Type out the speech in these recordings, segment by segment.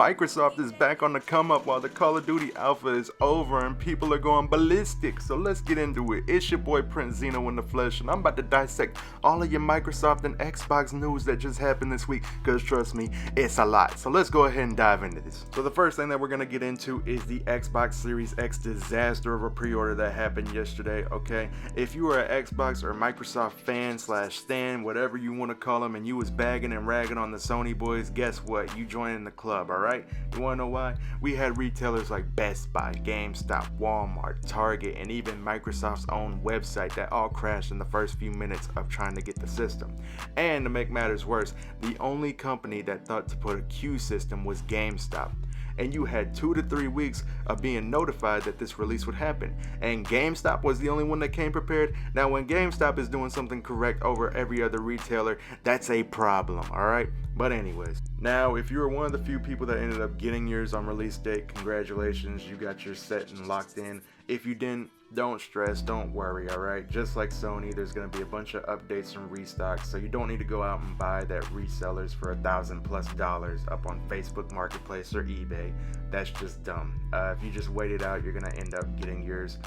Microsoft is back on the come up while the Call of Duty alpha is over and people are going ballistic. So let's get into it. It's your boy Prince Zeno in the flesh, and I'm about to dissect all of your Microsoft and Xbox news that just happened this week, because trust me, it's a lot. So let's go ahead and dive into this. So the first thing that we're going to get into is the Xbox Series X disaster of a pre-order that happened yesterday, okay? If you are an Xbox or Microsoft fan / stan, whatever you want to call them, and you was bagging and ragging on the Sony boys, guess what? You joining the club, alright? You want to know why? We had retailers like Best Buy, GameStop, Walmart, Target, and even Microsoft's own website that all crashed in the first few minutes of trying to get the system. And to make matters worse, the only company that thought to put a queue system was GameStop. And you had 2 to 3 weeks of being notified that this release would happen. And GameStop was the only one that came prepared. Now, when GameStop is doing something correct over every other retailer, that's a problem, alright? But anyways, now if you were one of the few people that ended up getting yours on release date, congratulations, you got yours set and locked in. If you didn't, don't stress, don't worry, alright? Just like Sony, there's going to be a bunch of updates and restocks, so you don't need to go out and buy that resellers for $1,000+ up on Facebook Marketplace or eBay. That's just dumb. If you just wait it out, you're going to end up getting yours.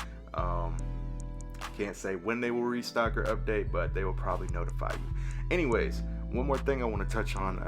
Can't say when they will restock or update, but they will probably notify you. Anyways, one more thing I want to touch on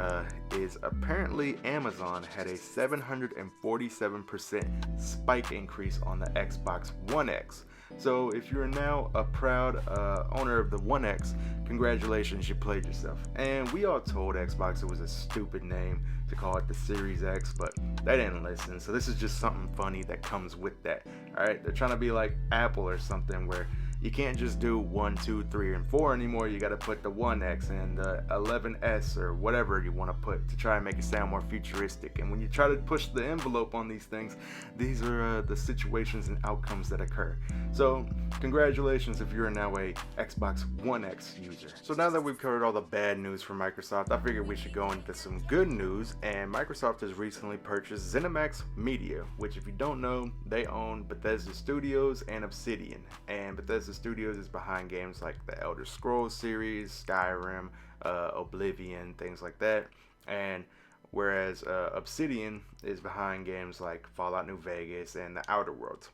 is apparently Amazon had a 747% spike increase on the Xbox One X. So if you're now a proud owner of the One X, congratulations, you played yourself. And we all told Xbox it was a stupid name to call it the Series X, but they didn't listen. So this is just something funny that comes with that. Alright, they're trying to be like Apple or something where you can't just do 1, 2, 3, and 4 anymore. You got to put the 1X and the 11S or whatever you want to put to try and make it sound more futuristic. And when you try to push the envelope on these things, these are the situations and outcomes that occur. So congratulations if you're now a Xbox One X user. So now that we've covered all the bad news for Microsoft, I figured we should go into some good news. And Microsoft has recently purchased ZeniMax Media, which if you don't know, they own Bethesda Studios and Obsidian. And Bethesda Studios is behind games like the Elder Scrolls series, Skyrim, Oblivion, things like that. And whereas Obsidian is behind games like Fallout New Vegas and The Outer Worlds.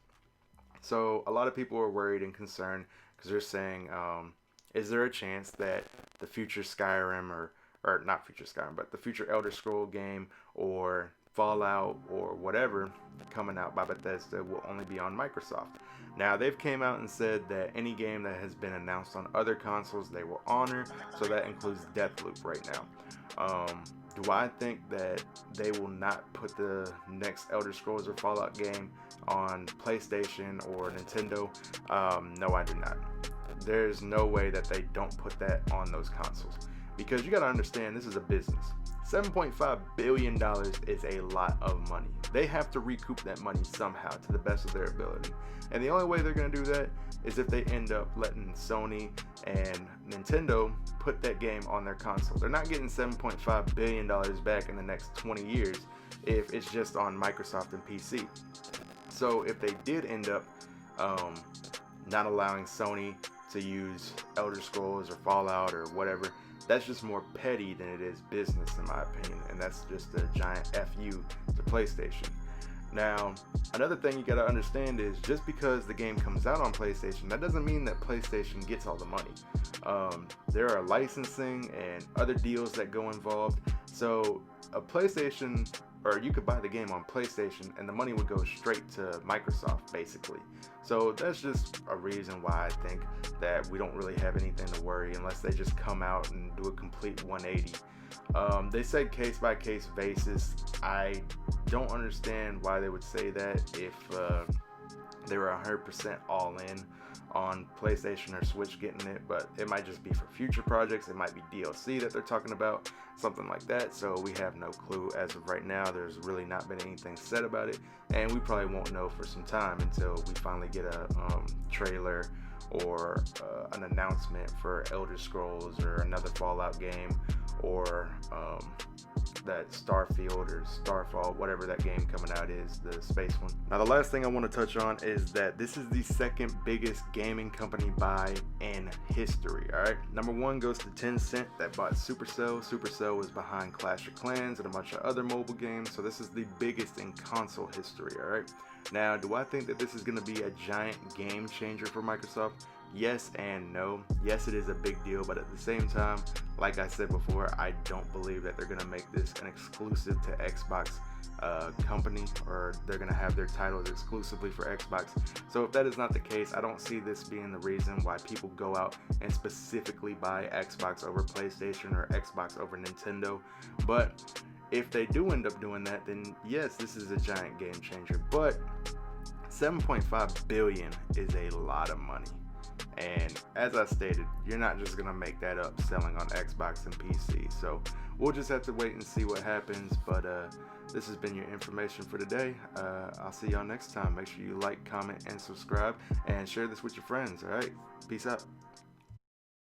So a lot of people are worried and concerned because they're saying, is there a chance that the future Skyrim or not future Skyrim, but the future Elder Scroll game or Fallout or whatever coming out by Bethesda will only be on Microsoft? Now, they've came out and said that any game that has been announced on other consoles they will honor, so that includes Deathloop right now. Do I think that they will not put the next Elder Scrolls or Fallout game on PlayStation or Nintendo? No, I do not. There's no way that they don't put that on those consoles, because you got to understand, this is a business. $7.5 billion is a lot of money. They have to recoup that money somehow to the best of their ability. And the only way they're going to do that is if they end up letting Sony and Nintendo put that game on their console. They're not getting $7.5 billion back in the next 20 years if it's just on Microsoft and PC. So if they did end up not allowing Sony to use Elder Scrolls or Fallout or whatever, that's just more petty than it is business, in my opinion, and that's just a giant FU to PlayStation. Now, another thing you gotta understand is just because the game comes out on PlayStation, that doesn't mean that PlayStation gets all the money. There are licensing and other deals that go involved. So a PlayStation, or you could buy the game on PlayStation and the money would go straight to Microsoft, basically. So that's just a reason why I think that we don't really have anything to worry unless they just come out and do a complete 180. They said case by case basis. I don't understand why they would say that if they were 100% all in on PlayStation or Switch getting it, but it might just be for future projects. It might be DLC that they're talking about, something like that. So we have no clue as of right now. There's really not been anything said about it, and we probably won't know for some time until we finally get a trailer or an announcement for Elder Scrolls or another Fallout game or that Starfield or Starfall, whatever that game coming out is, the space one. Now the last thing I want to touch on is that this is the second biggest gaming company buy in history. Alright, number one goes to Tencent that bought Supercell. Supercell was behind Clash of Clans and a bunch of other mobile games, so this is the biggest in console history. Alright, now do I think that this is going to be a giant game changer for Microsoft? Yes and no. Yes, it is a big deal, but at the same time, like I said before, I don't believe that they're going to make this an exclusive to Xbox company, or they're going to have their titles exclusively for Xbox. So if that is not the case, I don't see this being the reason why people go out and specifically buy Xbox over PlayStation or Xbox over Nintendo. But if they do end up doing that, then yes, this is a giant game changer. But 7.5 billion is a lot of money. And as I stated, you're not just going to make that up selling on Xbox and PC. So we'll just have to wait and see what happens. But this has been your information for today. I'll see y'all next time. Make sure you like, comment, and subscribe, and share this with your friends. All right, peace out.